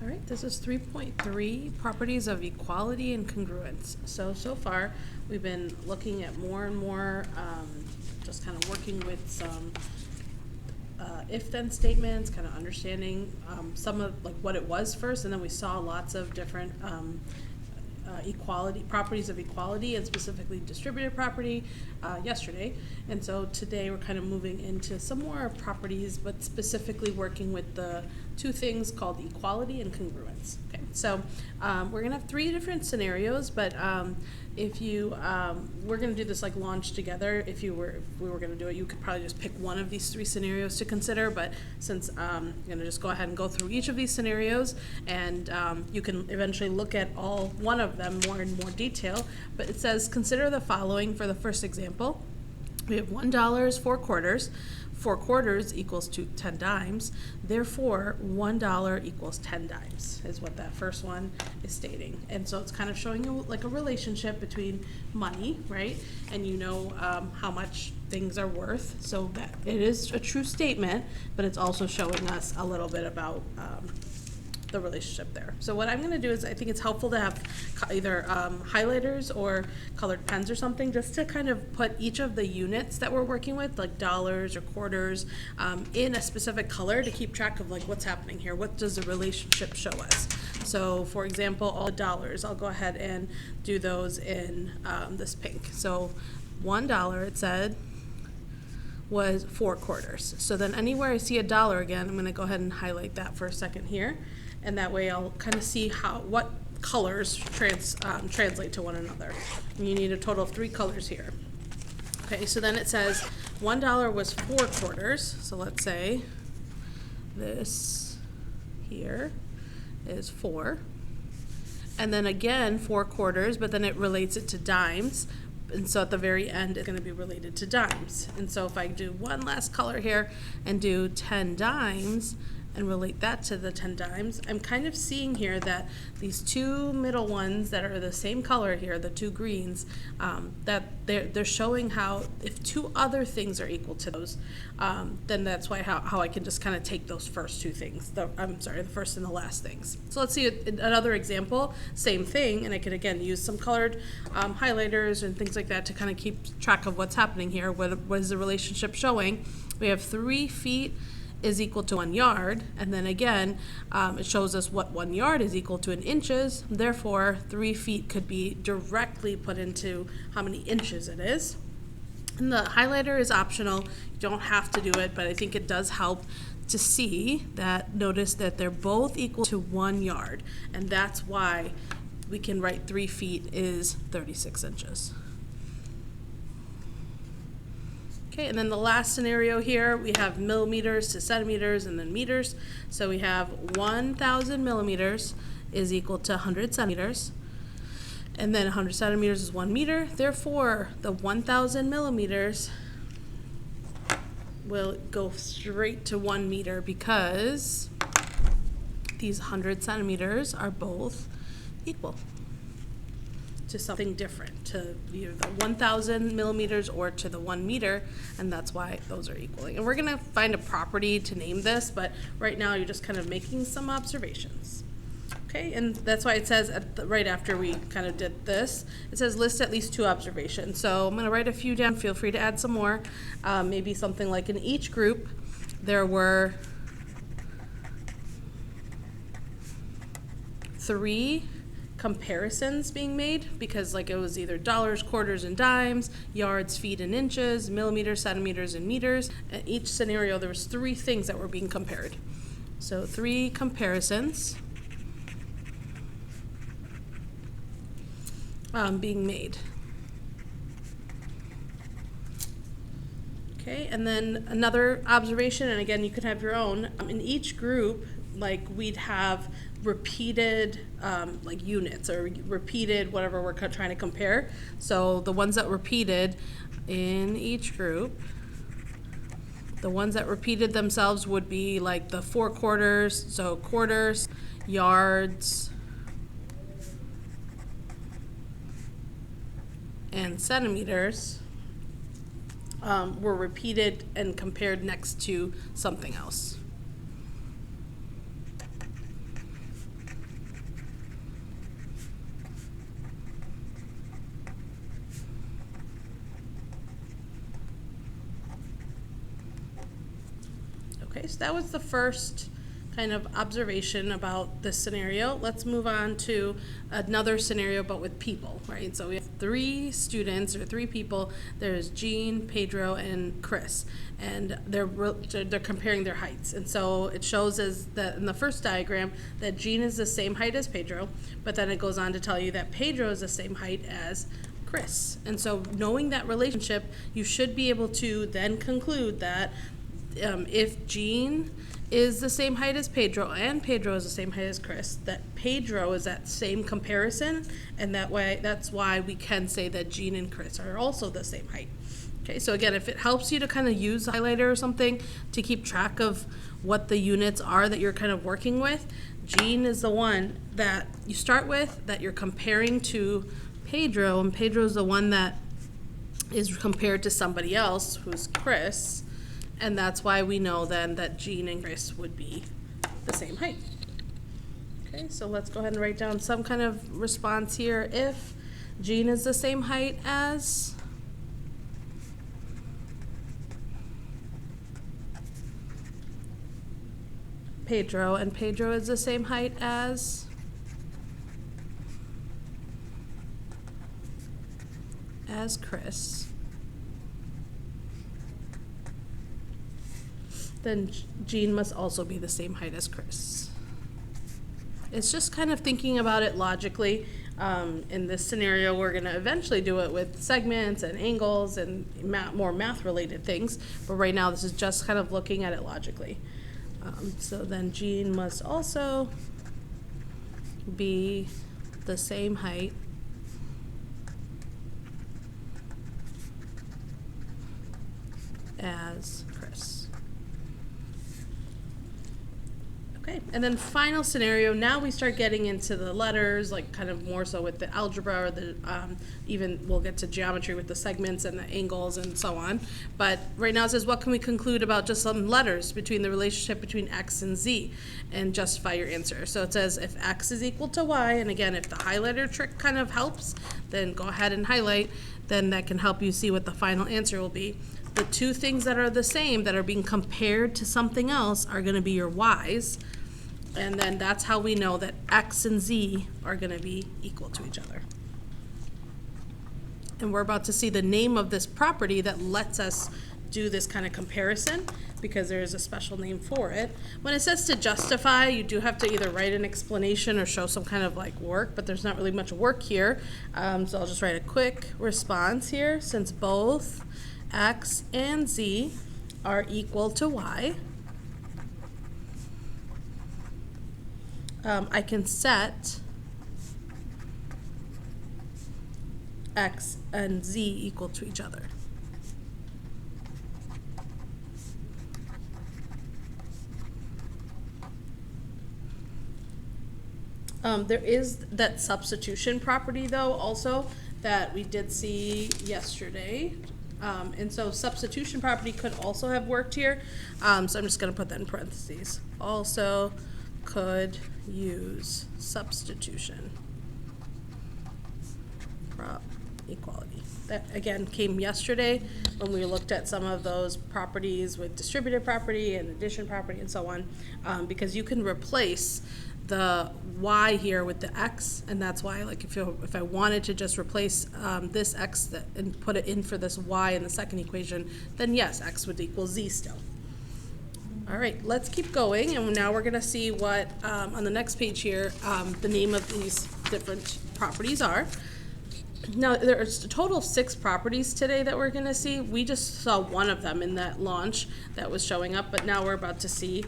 All right, this is 3.3, properties of equality and congruence. So far, we've been looking at more and more, just kind of working with some if-then statements, kind of understanding some of like what it was first, and then we saw lots of different properties of equality, and specifically distributed property yesterday. And so today we're kind of moving into some more properties, but specifically working with the two things called equality and congruence. Okay, so we're gonna have three different scenarios, but if you we're gonna do this like launch together. If we were gonna do it, you could probably just pick one of these three scenarios to consider, but since I'm gonna just go ahead and go through each of these scenarios, and you can eventually look at all one of them more in more detail. But it says consider the following for the first example. We have $1 is 4 quarters. 4 quarters equals to 10 dimes. Therefore, $1 equals 10 dimes is what that first one is stating. And so it's kind of showing you like a relationship between money, right? And you know how much things are worth. So that it is a true statement, but it's also showing us a little bit about the relationship there. So what I'm going to do is I think it's helpful to have either highlighters or colored pens or something, just to kind of put each of the units that we're working with, like dollars or quarters, in a specific color to keep track of like what's happening here. What does the relationship show us? So for example, all the dollars, I'll go ahead and do those in this pink. So $1, it said, was 4 quarters. So then anywhere I see a dollar again, I'm going to go ahead and highlight that for a second here. And that way I'll kind of see what colors translate to one another. And you need a total of 3 colors here. Okay, so then it says $1 was 4 quarters. So let's say this here is 4. And then again 4 quarters, but then it relates it to dimes. And so at the very end, it's going to be related to dimes. And so if I do one last color here and do 10 dimes, and relate that to the 10 dimes, I'm kind of seeing here that these two middle ones that are the same color here, the 2 greens, that they're showing how if 2 other things are equal to those, then that's why how I can just kind of take those first 2 things, the first and the last things. So let's see another example, same thing, and I could again use some colored highlighters and things like that to kind of keep track of what's happening here. What is the relationship showing? We have 3 feet is equal to 1 yard, and then again it shows us what 1 yard is equal to in inches. Therefore 3 feet could be directly put into how many inches it is. And the highlighter is optional, you don't have to do it, but I think it does help to see that. Notice that they're both equal to 1 yard, and that's why we can write 3 feet is 36 inches. Okay, and then the last scenario here, we have millimeters to centimeters and then meters. So we have 1,000 millimeters is equal to 100 centimeters. And then 100 centimeters is 1 meter. Therefore, the 1,000 millimeters will go straight to 1 meter because these 100 centimeters are both equal to something different, to either the 1,000 millimeters or to the 1 meter, and that's why those are equaling. And we're going to find a property to name this, but right now you're just kind of making some observations. Okay, and that's why it says right after we kind of did this, it says list at least 2 observations. So I'm going to write a few down. Feel free to add some more. Maybe something like in each group there were 3 comparisons being made, because like it was either dollars, quarters, and dimes, yards, feet, and inches, millimeters, centimeters, and meters. In each scenario there was 3 things that were being compared. So 3 comparisons being made. Okay, and then another observation, and again you could have your own. In each group, like we'd have repeated like units or repeated whatever we're trying to compare. So the ones that repeated in each group, the ones that repeated themselves would be like the 4 quarters, so quarters, yards, and centimeters were repeated and compared next to something else. so that was the first kind of observation about this scenario. Let's move on to another scenario, but with people, right? So we have 3 students or 3 people. There's Jean, Pedro, and Chris, and they're comparing their heights. And so it shows as that in the first diagram that Jean is the same height as Pedro, but then it goes on to tell you that Pedro is the same height as Chris. And so knowing that relationship, you should be able to then conclude that if Jean is the same height as Pedro and Pedro is the same height as Chris, that Pedro is that same comparison, and that's why we can say that Jean and Chris are also the same height. Okay, so again, if it helps you to kind of use a highlighter or something to keep track of what the units are that you're kind of working with, Jean is the one that you start with that you're comparing to Pedro, and Pedro is the one that is compared to somebody else who's Chris. And that's why we know then that Jean and Chris would be the same height. Okay, so let's go ahead and write down some kind of response here. If Jean is the same height as Pedro, and Pedro is the same height as Chris, then Jean must also be the same height as Chris. It's just kind of thinking about it logically. In this scenario, we're going to eventually do it with segments and angles and more math-related things, but right now this is just kind of looking at it logically. So then Jean must also be the same height as Chris. Okay, and then final scenario, now we start getting into the letters, like kind of more so with the algebra, or the even we'll get to geometry with the segments and the angles and so on. But right now it says, what can we conclude about just some letters between the relationship between x and z, and justify your answer. So it says if x is equal to y, and again, if the highlighter trick kind of helps, then go ahead and highlight, then that can help you see what the final answer will be. The 2 things that are the same, that are being compared to something else, are going to be your y's. And then that's how we know that x and z are going to be equal to each other. And we're about to see the name of this property that lets us do this kind of comparison, because there is a special name for it. When it says to justify, you do have to either write an explanation or show some kind of like work, but there's not really much work here. So I'll just write a quick response here. Since both x and z are equal to y, I can set x and z equal to each other. There is that substitution property though also that we did see yesterday. And so substitution property could also have worked here. So I'm just going to put that in parentheses. Also could use substitution equality. That again came yesterday when we looked at some of those properties with distributive property and addition property and so on, because you can replace the y here with the x, and that's why, like, if I wanted to just replace this x and put it in for this y in the second equation, then yes, x would equal z still. All right, let's keep going, and now we're going to see what on the next page here the name of these different properties are. Now, there's a total of 6 properties today that we're going to see. We just saw one of them in that launch that was showing up, but now we're about to see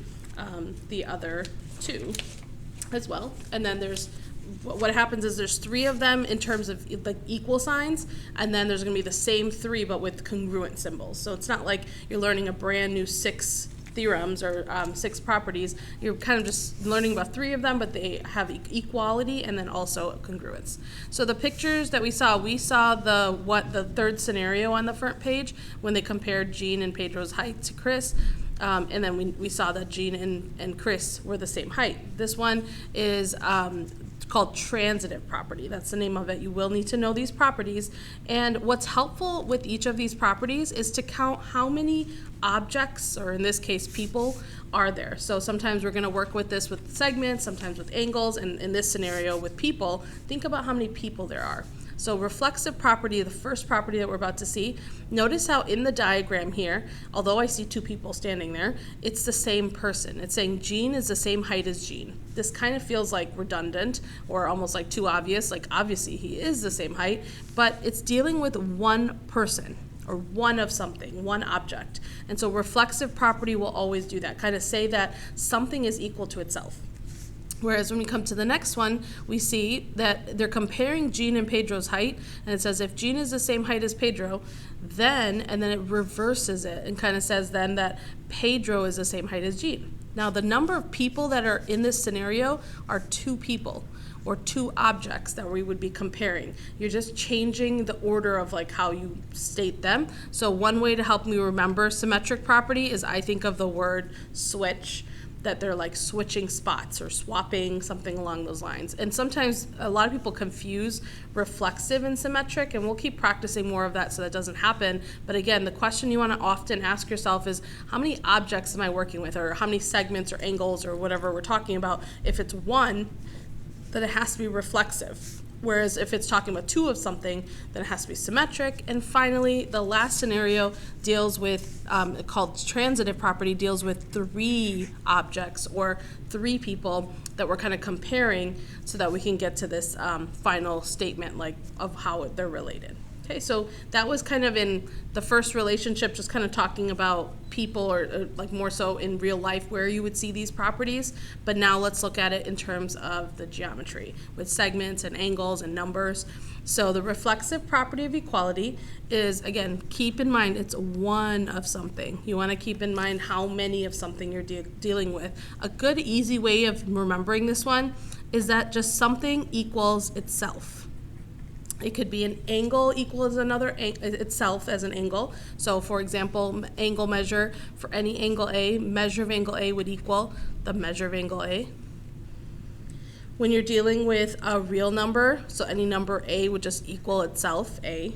the other 2 as well. And then there's, what happens is there's 3 of them in terms of like equal signs, and then there's going to be the same 3 but with congruent symbols. So it's not like you're learning a brand new 6 theorems or 6 properties. You're kind of just learning about 3 of them, but they have equality and then also congruence. So the pictures that we saw the third scenario on the front page when they compared Jean and Pedro's height to Chris. And then we saw that Jean and Chris were the same height. This one is called transitive property. That's the name of it. You will need to know these properties. And what's helpful with each of these properties is to count how many objects, or in this case people, are there. So sometimes we're gonna work with this with segments, sometimes with angles, and in this scenario with people, think about how many people there are. So reflexive property, the first property that we're about to see, notice how in the diagram here, although I see two people standing there, it's the same person. It's saying Jean is the same height as Jean. This kind of feels like redundant or almost like too obvious, like obviously he is the same height, but it's dealing with one person or one of something, one object. And so reflexive property will always do that, kind of say that something is equal to itself. Whereas when we come to the next one, we see that they're comparing Jean and Pedro's height, and it says if Jean is the same height as Pedro, then, and then it reverses it and kind of says then that Pedro is the same height as Jean. Now the number of people that are in this scenario are two people or two objects that we would be comparing. You're just changing the order of like how you state them. So one way to help me remember symmetric property is I think of the word switch, that they're like switching spots or swapping, something along those lines. And sometimes a lot of people confuse reflexive and symmetric, and we'll keep practicing more of that so that doesn't happen. But again, the question you want to often ask yourself is, how many objects am I working with, or how many segments or angles or whatever we're talking about? If it's one, then it has to be reflexive. Whereas if it's talking about two of something, then it has to be symmetric. And finally, the last scenario deals with, called transitive property, deals with three objects or three people that we're kind of comparing so that we can get to this final statement like of how they're related. Okay, so that was kind of in the first relationship, just kind of talking about people or like more so in real life where you would see these properties. But now let's look at it in terms of the geometry with segments and angles and numbers. So the reflexive property of equality is, again, keep in mind it's one of something. You want to keep in mind how many of something you're dealing with. A good easy way of remembering this one is that just something equals itself. It could be an angle equals another itself as an angle. So for example, angle measure for any angle A, measure of angle A would equal the measure of angle A. When you're dealing with a real number, so any number A would just equal itself, A,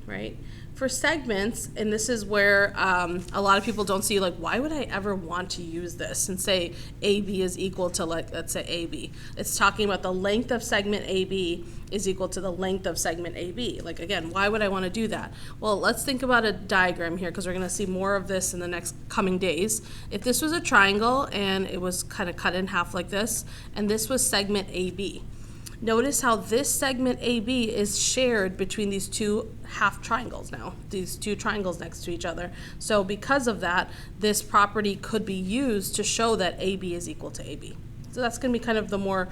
right? For segments, and this is where a lot of people don't see, like, why would I ever want to use this and say AB is equal to, like, let's say AB. It's talking about the length of segment AB is equal to the length of segment AB. Like, again, why would I want to do that? Well, let's think about a diagram here because we're going to see more of this in the next coming days. If this was a triangle and it was kind of cut in half like this, and this was segment AB, notice how this segment AB is shared between these two half triangles now, these two triangles next to each other. So because of that, this property could be used to show that AB is equal to AB. So that's going to be kind of the more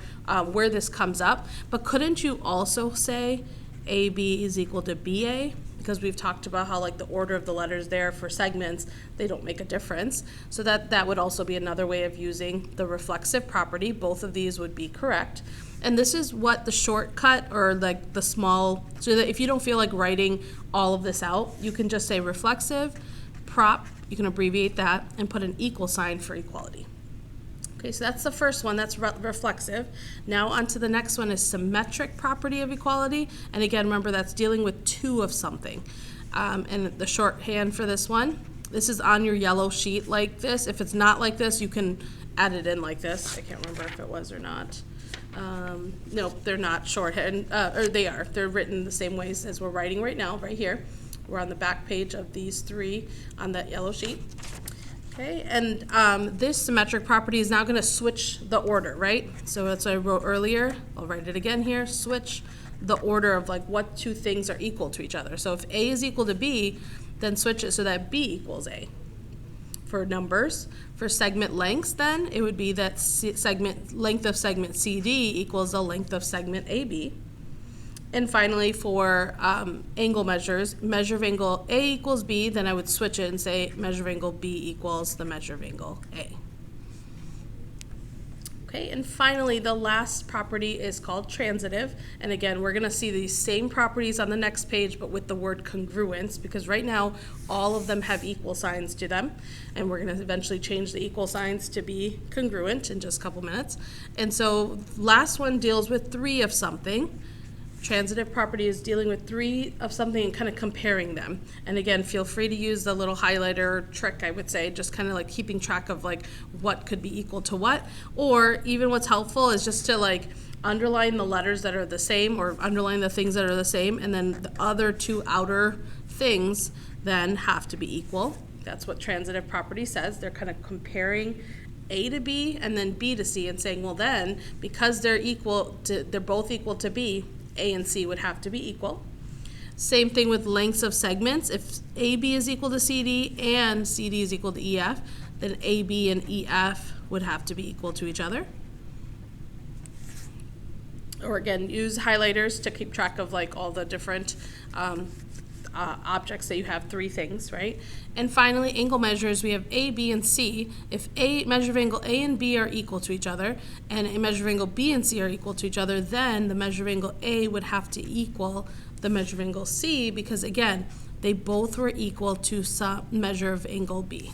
where this comes up. But couldn't you also say AB is equal to BA? Because we've talked about how like the order of the letters there for segments, they don't make a difference. So that would also be another way of using the reflexive property. Both of these would be correct. And this is what the shortcut or like the small, so that if you don't feel like writing all of this out, you can just say reflexive, prop, you can abbreviate that and put an equal sign for equality. Okay, so that's the first one, that's reflexive. Now on to the next one is symmetric property of equality. And again, remember that's dealing with two of something. And the shorthand for this one, this is on your yellow sheet like this. If it's not like this, you can add it in like this. I can't remember if it was or not. No, they're not shorthand, or they are. They're written the same ways as we're writing right now, right here. We're on the back page of these three on that yellow sheet. Okay, and this symmetric property is now going to switch the order, right? So that's what I wrote earlier. I'll write it again here. Switch the order of like what two things are equal to each other. So if A is equal to B, then switch it so that B equals A. For numbers, for segment lengths, then it would be that length of segment CD equals the length of segment AB. And finally, for angle measures, measure of angle A equals B, then I would switch it and say measure of angle B equals the measure of angle A. Okay, and finally, the last property is called transitive. And again, we're going to see these same properties on the next page, but with the word congruence, because right now, all of them have equal signs to them. And we're going to eventually change the equal signs to be congruent in just a couple minutes. And so last one deals with three of something. Transitive property is dealing with three of something and kind of comparing them. And again, feel free to use the little highlighter trick, I would say, just kind of like keeping track of like what could be equal to what. Or even what's helpful is just to like underline the letters that are the same, or underline the things that are the same, and then the other two outer things then have to be equal. That's what transitive property says. They're kind of comparing A to B and then B to C and saying, well then, because they're both equal to B, A and C would have to be equal. Same thing with lengths of segments. If AB is equal to CD and CD is equal to EF, then AB and EF would have to be equal to each other. Or again, use highlighters to keep track of like all the different objects that you have, three things, right? And finally, angle measures, we have A, B, and C. If measure of angle A and B are equal to each other, and a measure of angle B and C are equal to each other, then the measure of angle A would have to equal the measure of angle C, because again, they both were equal to some measure of angle B.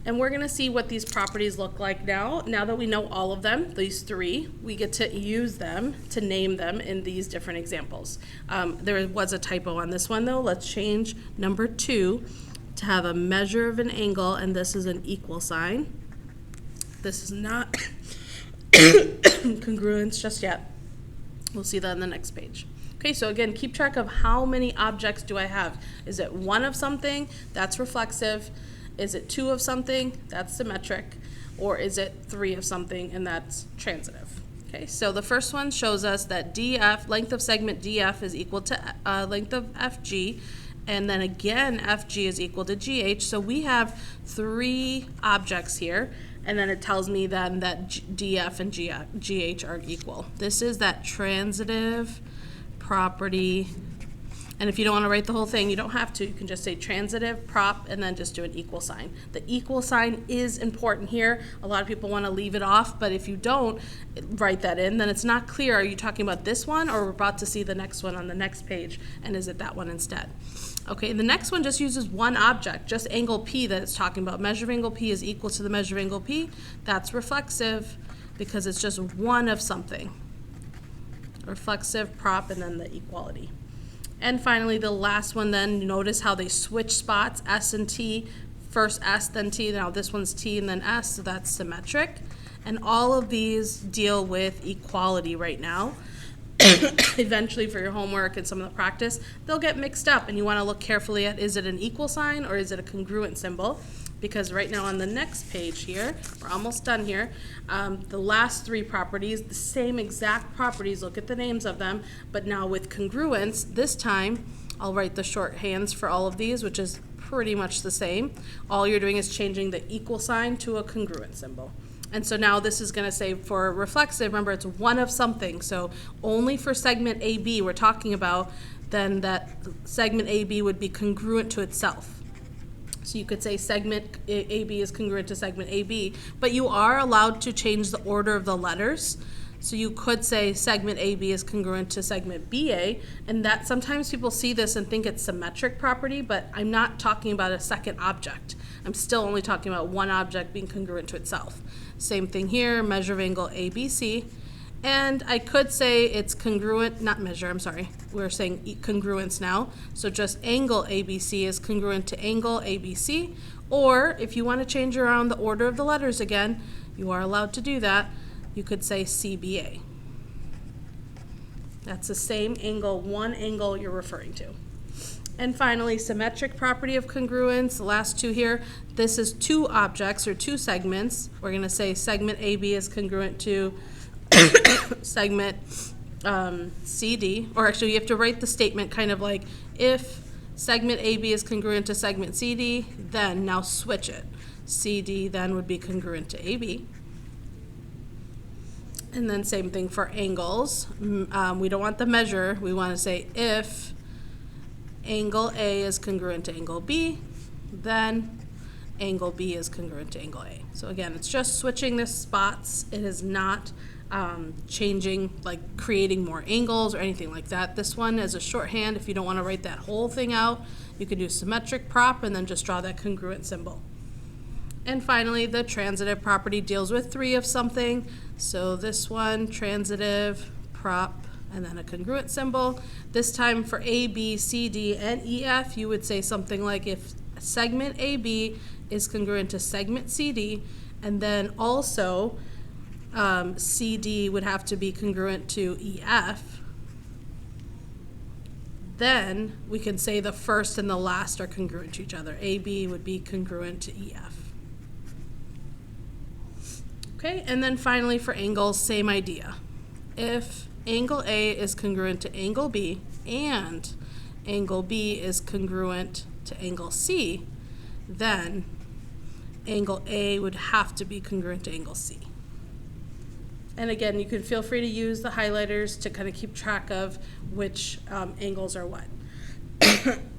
And we're gonna see what these properties look like now. Now that we know all of them, these three, we get to use them to name them in these different examples. There was a typo on this one though. Let's change number 2 to have a measure of an angle, and this is an equal sign. This is not congruence just yet. We'll see that on the next page. Okay, so again, keep track of how many objects do I have. Is it one of something? That's reflexive. Is it 2 of something? That's symmetric. Or is it 3 of something, and that's transitive? Okay, so the first one shows us that DF, length of segment DF is equal to length of FG, and then again FG is equal to GH. So we have 3 objects here, and then it tells me then that DF and GH are equal. This is that transitive property. And if you don't want to write the whole thing, you don't have to. You can just say transitive, prop, and then just do an equal sign. The equal sign is important here. A lot of people want to leave it off, but if you don't write that in, then it's not clear. Are you talking about this one, or we're about to see the next one on the next page, and is it that one instead? Okay, the next one just uses one object, just angle P that it's talking about. Measure of angle P is equal to the measure of angle P. That's reflexive because it's just one of something. Reflexive, prop, and then the equality. And finally, the last one then, notice how they switch spots, S and T, first S, then T, now this one's T and then S, so that's symmetric. And all of these deal with equality right now. Eventually for your homework and some of the practice, they'll get mixed up, and you want to look carefully at, is it an equal sign or is it a congruent symbol? Because right now on the next page here, we're almost done here, the last 3 properties, the same exact properties, look at the names of them, but now with congruence, this time I'll write the shorthands for all of these, which is pretty much the same. All you're doing is changing the equal sign to a congruent symbol. And so now this is going to say for reflexive, remember it's one of something, so only for segment AB we're talking about, then that segment AB would be congruent to itself. So you could say segment AB is congruent to segment AB, but you are allowed to change the order of the letters. So you could say segment AB is congruent to segment BA, and that sometimes people see this and think it's symmetric property, but I'm not talking about a second object. I'm still only talking about one object being congruent to itself. Same thing here, measure of angle ABC. And I could say it's congruent, not measure, I'm sorry. We're saying congruence now. So just angle ABC is congruent to angle ABC. Or if you want to change around the order of the letters again, you are allowed to do that. You could say CBA. That's the same angle, one angle you're referring to. And finally, symmetric property of congruence, the last 2 here. This is 2 objects or 2 segments. We're going to say segment AB is congruent to segment CD, or actually you have to write the statement kind of like, if segment AB is congruent to segment CD, then now switch it. CD then would be congruent to AB. And then same thing for angles. We don't want the measure. We want to say if angle A is congruent to angle B, then angle B is congruent to angle A. So again, it's just switching the spots. It is not changing, like creating more angles or anything like that. This one is a shorthand. If you don't want to write that whole thing out, you could do symmetric prop and then just draw that congruent symbol. And finally, the transitive property deals with 3 of something. So this one, transitive, prop, and then a congruent symbol. This time for A, B, C, D, and E, F, you would say something like if segment AB is congruent to segment CD, and then also CD would have to be congruent to EF, then we can say the first and the last are congruent to each other. AB would be congruent to EF. Okay, and then finally for angles, same idea. If angle A is congruent to angle B and angle B is congruent to angle C, then angle A would have to be congruent to angle C. And again, you can feel free to use the highlighters to kind of keep track of which angles are what.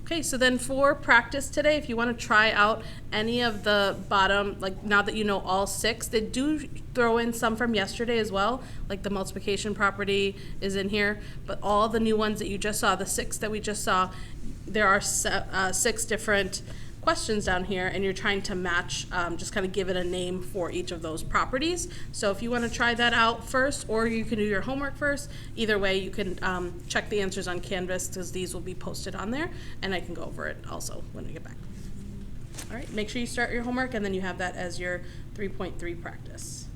Okay, so then for practice today, if you want to try out any of the bottom, like now that you know all 6, they do throw in some from yesterday as well, like the multiplication property is in here, but all the new ones that you just saw, the 6 that we just saw, there are 6 different questions down here, and you're trying to match, just kind of give it a name for each of those properties. So if you want to try that out first, or you can do your homework first, either way you can check the answers on Canvas, because these will be posted on there, and I can go over it also when we get back. All right, make sure you start your homework, and then you have that as your 3.3 practice.